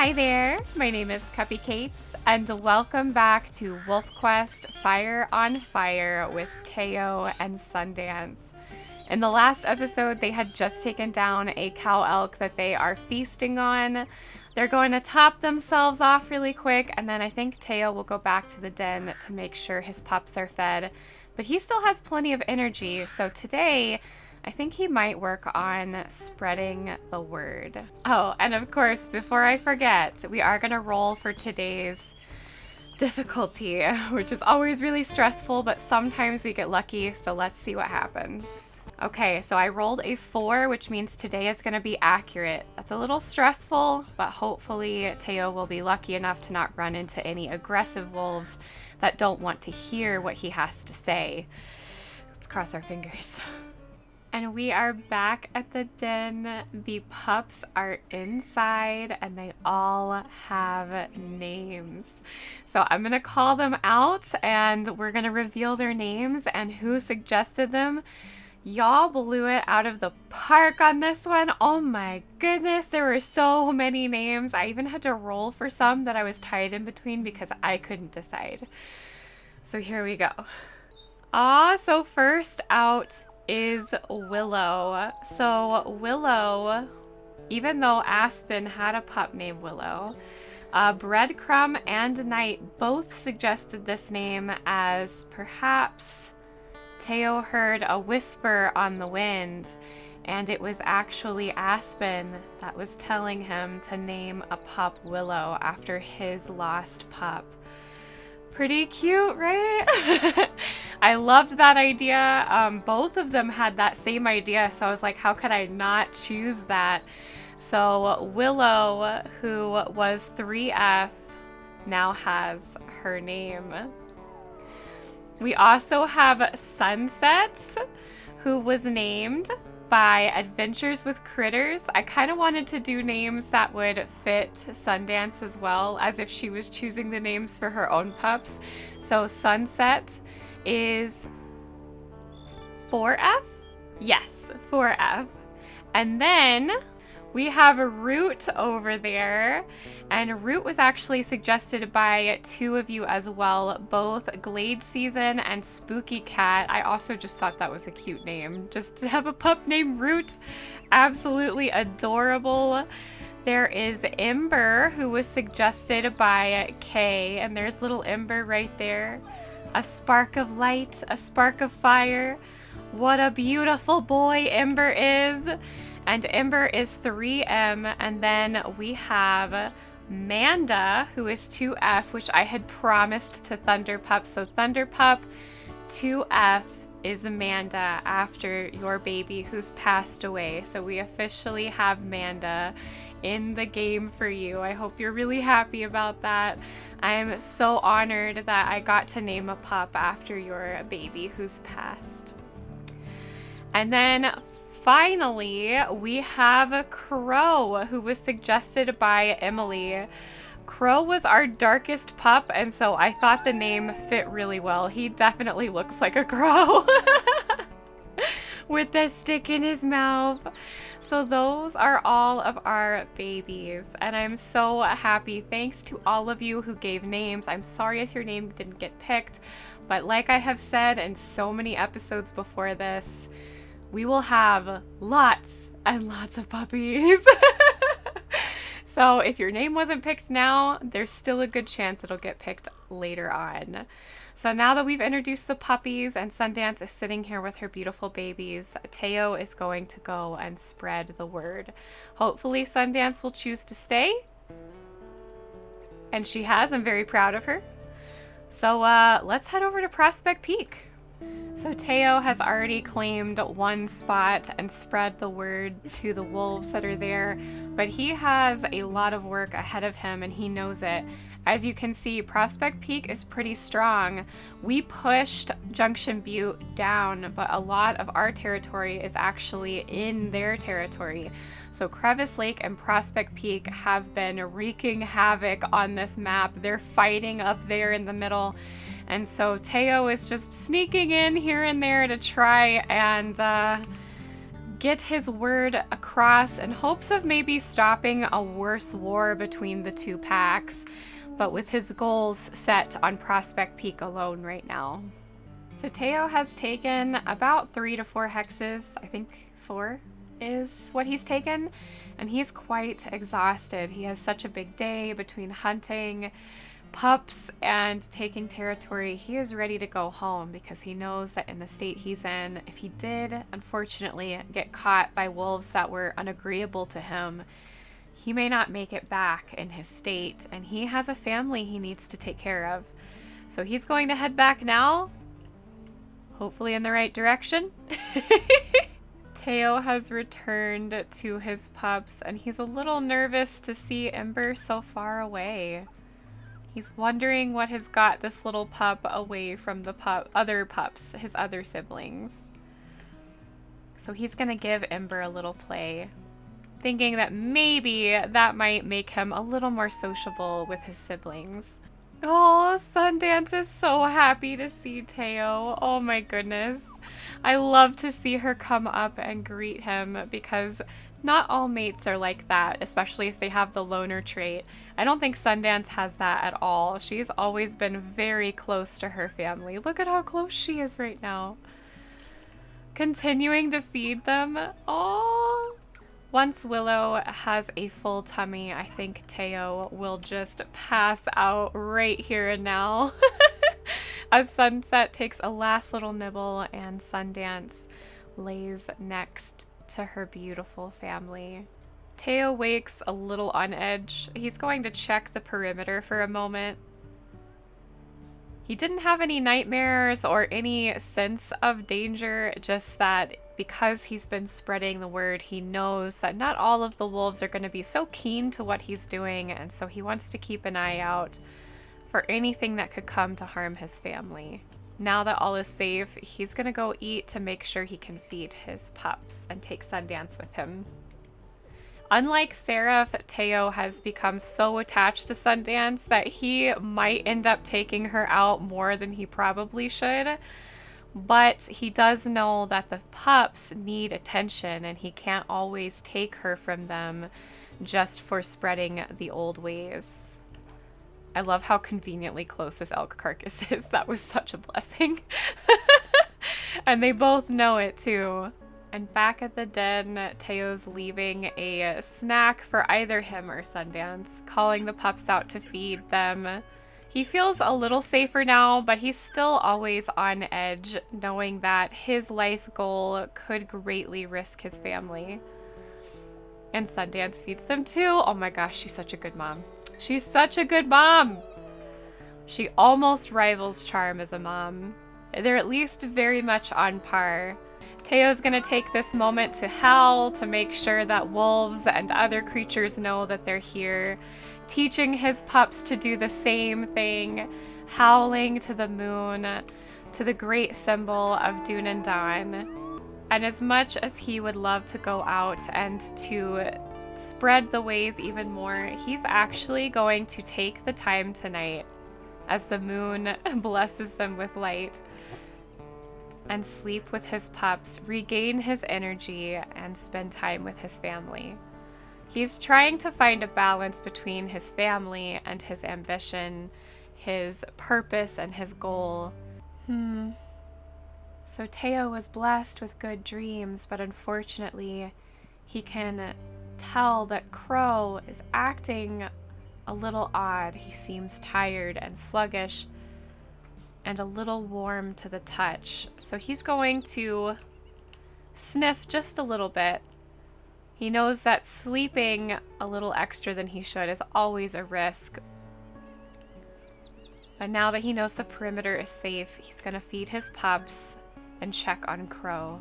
Hi there, my name is Cupicate, and welcome back to WolfQuest Fire on Fire with Teau and Sundance. In the last episode, they had just taken down a cow elk that they are feasting on. They're going to top themselves off really quick, and then I think Teau will go back to the den to make sure his pups are fed. But he still has plenty of energy, so today I think he might work on spreading the word. Oh, and of course, before I forget, we are going to roll for today's difficulty, which is always really stressful, but sometimes we get lucky, so let's see what happens. Okay, so I rolled a 4, which means today is going to be accurate. That's a little stressful, but hopefully Teau will be lucky enough to not run into any aggressive wolves that don't want to hear what he has to say. Let's cross our fingers. And we are back at the den. The pups are inside and they all have names. So I'm going to call them out and we're going to reveal their names and who suggested them. Y'all blew it out of the park on this one. Oh my goodness, there were so many names. I even had to roll for some that I was tied in between because I couldn't decide. So here we go. So first out is Willow. So Willow, even though Aspen had a pup named Willow, Breadcrumb and Knight both suggested this name as perhaps Teau heard a whisper on the wind, and it was actually Aspen that was telling him to name a pup Willow after his lost pup. Pretty cute, right? I loved that idea. Both of them had that same idea, so I was like, how could I not choose that? So Willow, who was 3F, now has her name. We also have Sunsets, who was named by Adventures with Critters. I kind of wanted to do names that would fit Sundance as well, as if she was choosing the names for her own pups. So Sunset is 4F? Yes, 4F. And then we have a Root over there, and Root was actually suggested by 2 of you as well, both Glade Season and Spooky Cat. I also just thought that was a cute name. Just to have a pup named Root, absolutely adorable. There is Ember, who was suggested by Kay, and there's little Ember right there. A spark of light, a spark of fire. What a beautiful boy Ember is. And Ember is 3M, and then we have Manda, who is 2F, which I had promised to Thunderpup. So Thunderpup 2F is Amanda after your baby who's passed away. So we officially have Manda in the game for you. I hope you're really happy about that. I am so honored that I got to name a pup after your baby who's passed. And then finally, we have Crow, who was suggested by Emily. Crow was our darkest pup, and so I thought the name fit really well. He definitely looks like a crow with the stick in his mouth. So those are all of our babies, and I'm so happy. Thanks to all of you who gave names. I'm sorry if your name didn't get picked, but like I have said in so many episodes before this, we will have lots and lots of puppies. So if your name wasn't picked now, there's still a good chance it'll get picked later on. So now that we've introduced the puppies and Sundance is sitting here with her beautiful babies, Teau is going to go and spread the word. Hopefully Sundance will choose to stay. And she has. I'm very proud of her. So let's head over to Prospect Peak. So Teau has already claimed one spot and spread the word to the wolves that are there, but he has a lot of work ahead of him and he knows it. As you can see, Prospect Peak is pretty strong. We pushed Junction Butte down, but a lot of our territory is actually in their territory. So Crevice Lake and Prospect Peak have been wreaking havoc on this map. They're fighting up there in the middle. And so Teau is just sneaking in here and there to try and get his word across in hopes of maybe stopping a worse war between the two packs, but with his goals set on Prospect Peak alone right now. So Teau has taken about 3 to 4 hexes. I think 4 is what he's taken, and he's quite exhausted. He has such a big day between hunting pups and taking territory. He is ready to go home because he knows that in the state he's in, if he did unfortunately get caught by wolves that were unagreeable to him, he may not make it back in his state, and he has a family he needs to take care of. So he's going to head back now, hopefully in the right direction. Teau has returned to his pups, and he's a little nervous to see Ember so far away. He's wondering what has got this little pup away from the other pups, his other siblings. So he's gonna give Ember a little play, thinking that maybe that might make him a little more sociable with his siblings. Oh, Sundance is so happy to see Teau. Oh my goodness. I love to see her come up and greet him because not all mates are like that, especially if they have the loner trait. I don't think Sundance has that at all. She's always been very close to her family. Look at how close she is right now. Continuing to feed them. Oh. Once Willow has a full tummy, I think Teau will just pass out right here and now. As Sunset takes a last little nibble and Sundance lays next to her beautiful family. Teau wakes a little on edge. He's going to check the perimeter for a moment. He didn't have any nightmares or any sense of danger, just that because he's been spreading the word, he knows that not all of the wolves are going to be so keen to what he's doing, and so he wants to keep an eye out for anything that could come to harm his family. Now that all is safe, he's gonna go eat to make sure he can feed his pups and take Sundance with him. Unlike Seraph, Teau has become so attached to Sundance that he might end up taking her out more than he probably should. But he does know that the pups need attention, and he can't always take her from them just for spreading the old ways. I love how conveniently close this elk carcass is. That was such a blessing. And they both know it too. And back at the den, Teo's leaving a snack for either him or Sundance, calling the pups out to feed them. He feels a little safer now, but he's still always on edge, knowing that his life goal could greatly risk his family. And Sundance feeds them too. Oh my gosh, she's such a good mom. She's such a good mom. She almost rivals Charm as a mom. They're at least very much on par. Teo's gonna take this moment to howl to make sure that wolves and other creatures know that they're here, teaching his pups to do the same thing, howling to the moon, to the great symbol of Dune and Dawn. And as much as he would love to go out and to spread the ways even more, he's actually going to take the time tonight as the moon blesses them with light and sleep with his pups, regain his energy, and spend time with his family. He's trying to find a balance between his family and his ambition, his purpose and his goal. So Teau was blessed with good dreams, but unfortunately he can tell that Crow is acting a little odd. He seems tired and sluggish and a little warm to the touch. So he's going to sniff just a little bit. He knows that sleeping a little extra than he should is always a risk. But now that he knows the perimeter is safe, he's going to feed his pups and check on Crow.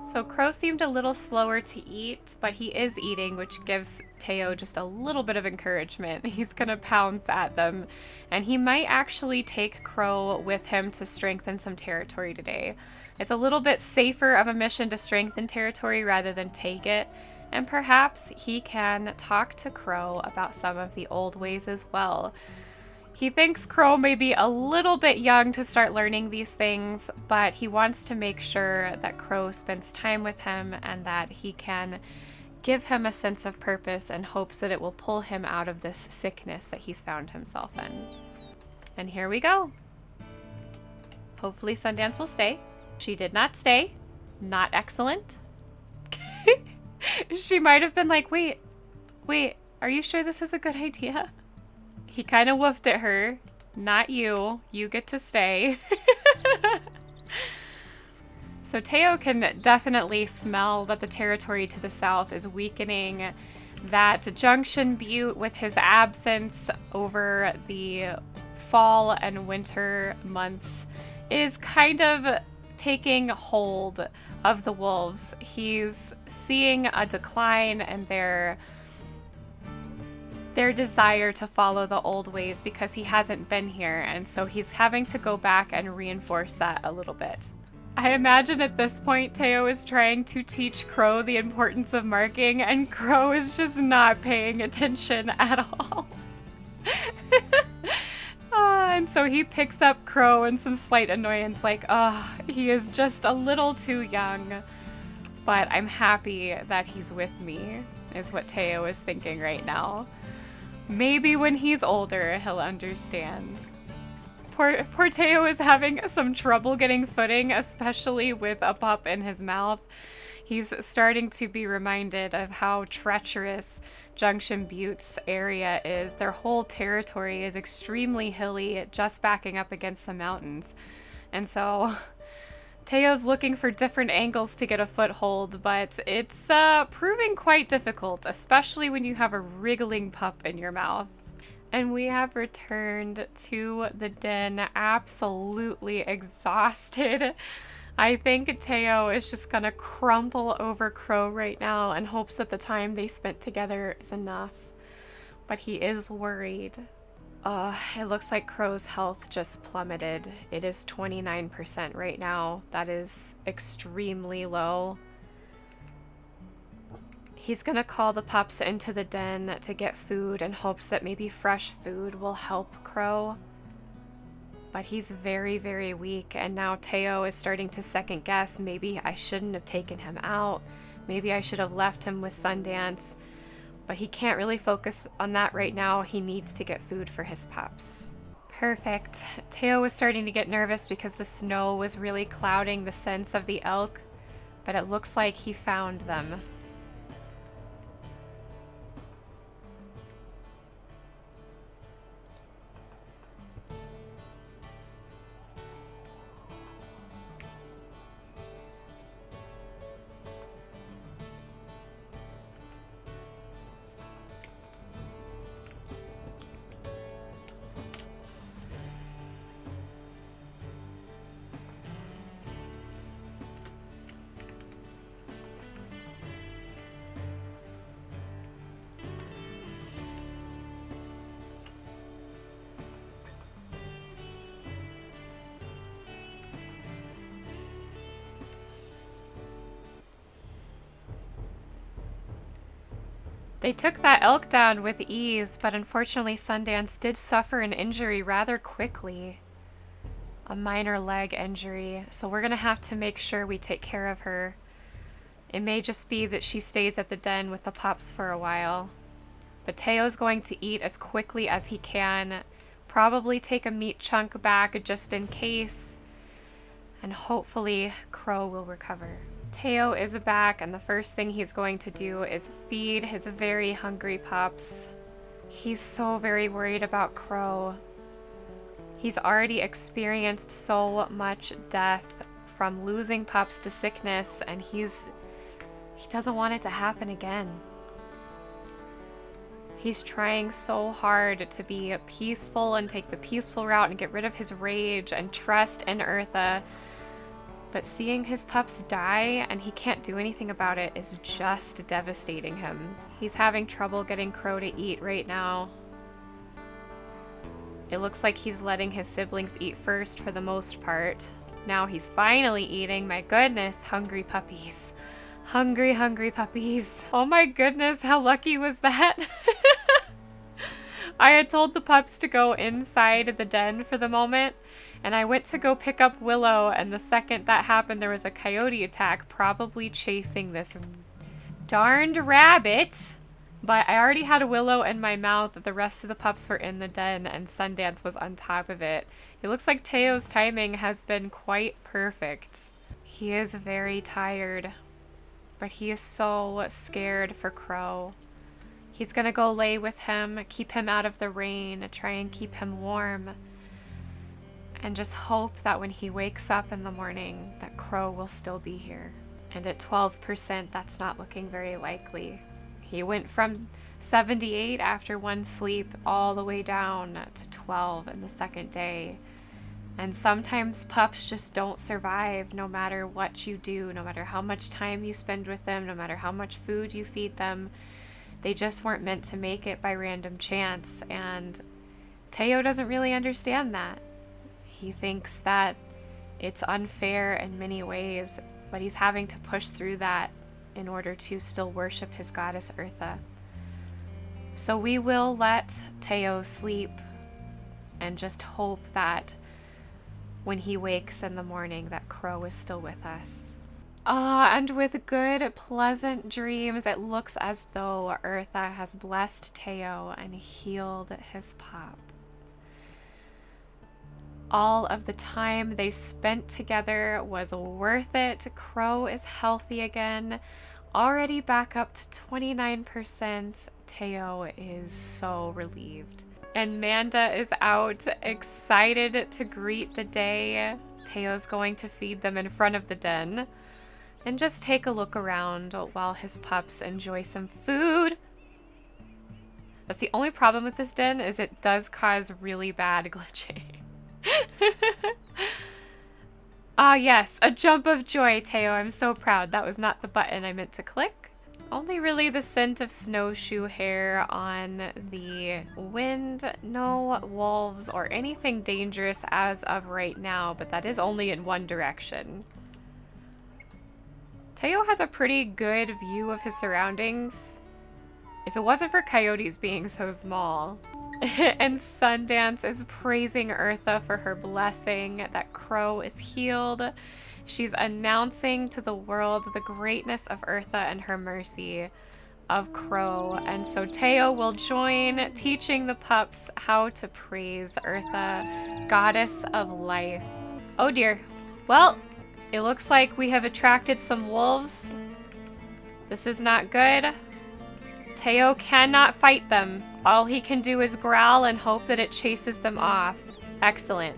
So Crow seemed a little slower to eat, but he is eating, which gives Teau just a little bit of encouragement. He's gonna pounce at them, and he might actually take Crow with him to strengthen some territory today. It's a little bit safer of a mission to strengthen territory rather than take it, and perhaps he can talk to Crow about some of the old ways as well. He thinks Crow may be a little bit young to start learning these things, but he wants to make sure that Crow spends time with him and that he can give him a sense of purpose and hopes that it will pull him out of this sickness that he's found himself in. And here we go. Hopefully Sundance will stay. She did not stay. Not excellent. She might have been like, wait, are you sure this is a good idea? He kind of woofed at her. Not you. You get to stay. So Teau can definitely smell that the territory to the south is weakening. That Junction Butte, with his absence over the fall and winter months, is kind of taking hold of the wolves. He's seeing a decline in their desire to follow the old ways because he hasn't been here, and so he's having to go back and reinforce that a little bit. I imagine at this point Teau is trying to teach Crow the importance of marking, and Crow is just not paying attention at all. And so he picks up Crow in some slight annoyance, like, he is just a little too young. But I'm happy that he's with me, is what Teau is thinking right now. Maybe when he's older, he'll understand. Poor Teau is having some trouble getting footing, especially with a pup in his mouth. He's starting to be reminded of how treacherous Junction Butte's area is. Their whole territory is extremely hilly, just backing up against the mountains. And so Teau's looking for different angles to get a foothold, but it's proving quite difficult, especially when you have a wriggling pup in your mouth. And we have returned to the den, absolutely exhausted. I think Teau is just gonna crumple over Crow right now and hopes that the time they spent together is enough. But he is worried. It looks like Crow's health just plummeted. It is 29% right now. That is extremely low. He's gonna call the pups into the den to get food in hopes that maybe fresh food will help Crow. But he's very, very weak, and now Teau is starting to second guess. Maybe I shouldn't have taken him out. Maybe I should have left him with Sundance. But he can't really focus on that right now. He needs to get food for his pups. Perfect. Teau was starting to get nervous because the snow was really clouding the sense of the elk, but it looks like he found them. They took that elk down with ease, but unfortunately Sundance did suffer an injury rather quickly. A minor leg injury, so we're gonna have to make sure we take care of her. It may just be that she stays at the den with the pups for a while. But Teo's going to eat as quickly as he can, probably take a meat chunk back just in case, and hopefully Crow will recover. Teau is back, and the first thing he's going to do is feed his very hungry pups. He's so very worried about Crow. He's already experienced so much death from losing pups to sickness, and he doesn't want it to happen again. He's trying so hard to be peaceful and take the peaceful route and get rid of his rage and trust in Eartha. But seeing his pups die and he can't do anything about it is just devastating him. He's having trouble getting Crow to eat right now. It looks like he's letting his siblings eat first for the most part. Now he's finally eating. My goodness, hungry puppies. Hungry, hungry puppies. Oh my goodness, how lucky was that? I had told the pups to go inside the den for the moment, and I went to go pick up Willow, and the second that happened, there was a coyote attack, probably chasing this darned rabbit. But I already had Willow in my mouth. The rest of the pups were in the den, and Sundance was on top of it. It looks like Teo's timing has been quite perfect. He is very tired, but he is so scared for Crow. He's gonna go lay with him, keep him out of the rain, try and keep him warm, and just hope that when he wakes up in the morning, that Crow will still be here. And at 12%, that's not looking very likely. He went from 78 after one sleep all the way down to 12 in the second day. And sometimes pups just don't survive no matter what you do, no matter how much time you spend with them, no matter how much food you feed them. They just weren't meant to make it by random chance, and Teo doesn't really understand that. He thinks that it's unfair in many ways, but he's having to push through that in order to still worship his goddess Eartha. So we will let Teo sleep and just hope that when he wakes in the morning that Crow is still with us. And with good, pleasant dreams, it looks as though Eartha has blessed Teo and healed his pup. All of the time they spent together was worth it. Crow is healthy again, already back up to 29%. Teo is so relieved. And Manda is out, excited to greet the day. Teo's going to feed them in front of the den and just take a look around while his pups enjoy some food. That's the only problem with this den, is it does cause really bad glitching. Ah, yes, a jump of joy, Teo. I'm so proud. That was not the button I meant to click. Only really the scent of snowshoe hair on the wind. No wolves or anything dangerous as of right now, but that is only in one direction. Teo has a pretty good view of his surroundings, if it wasn't for coyotes being so small. And Sundance is praising Eartha for her blessing that Crow is healed. She's announcing to the world the greatness of Eartha and her mercy of Crow. And so Teo will join, teaching the pups how to praise Eartha, goddess of life. Oh dear. Well, it looks like we have attracted some wolves. This is not good. Teo cannot fight them. All he can do is growl and hope that it chases them off. Excellent.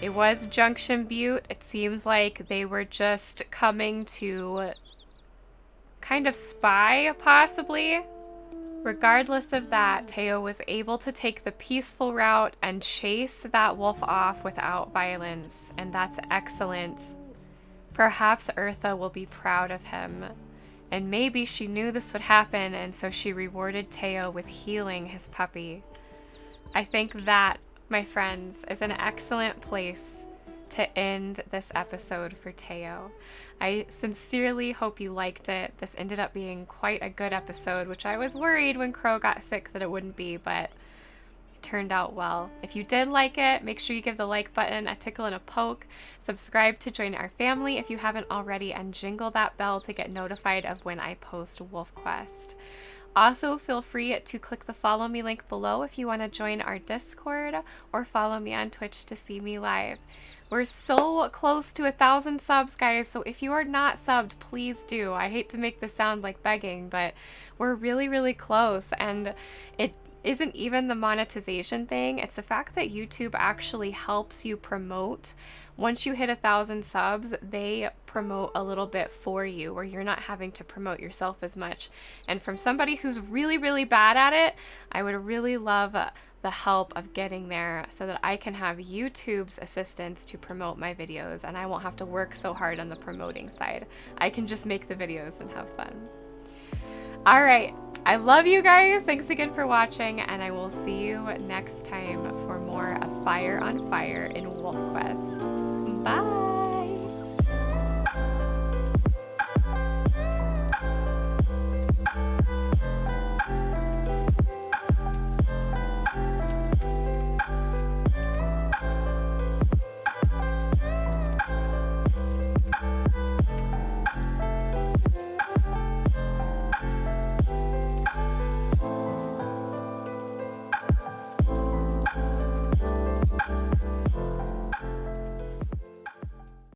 It was Junction Butte. It seems like they were just coming to kind of spy, possibly. Regardless of that, Teo was able to take the peaceful route and chase that wolf off without violence, and that's excellent. Perhaps Eartha will be proud of him. And maybe she knew this would happen, and so she rewarded Teo with healing his puppy. I think that, my friends, is an excellent place to end this episode for Teo. I sincerely hope you liked it. This ended up being quite a good episode, which I was worried when Crow got sick that it wouldn't be, but it turned out well. If you did like it, make sure you give the like button a tickle and a poke. Subscribe to join our family if you haven't already, and jingle that bell to get notified of when I post WolfQuest. Also, feel free to click the follow me link below if you want to join our Discord, or follow me on Twitch to see me live. We're so close to 1,000 subs, guys, so if you are not subbed, please do. I hate to make this sound like begging, but we're really, really close, and it isn't even the monetization thing. It's the fact that YouTube actually helps you promote. Once you hit 1,000 subs, they promote a little bit for you, where you're not having to promote yourself as much. And from somebody who's really, really bad at it, I would really love the help of getting there so that I can have YouTube's assistance to promote my videos, and I won't have to work so hard on the promoting side. I can just make the videos and have fun. All right. I love you guys. Thanks again for watching, and I will see you next time for more of Fire on Fire in WolfQuest. Bye!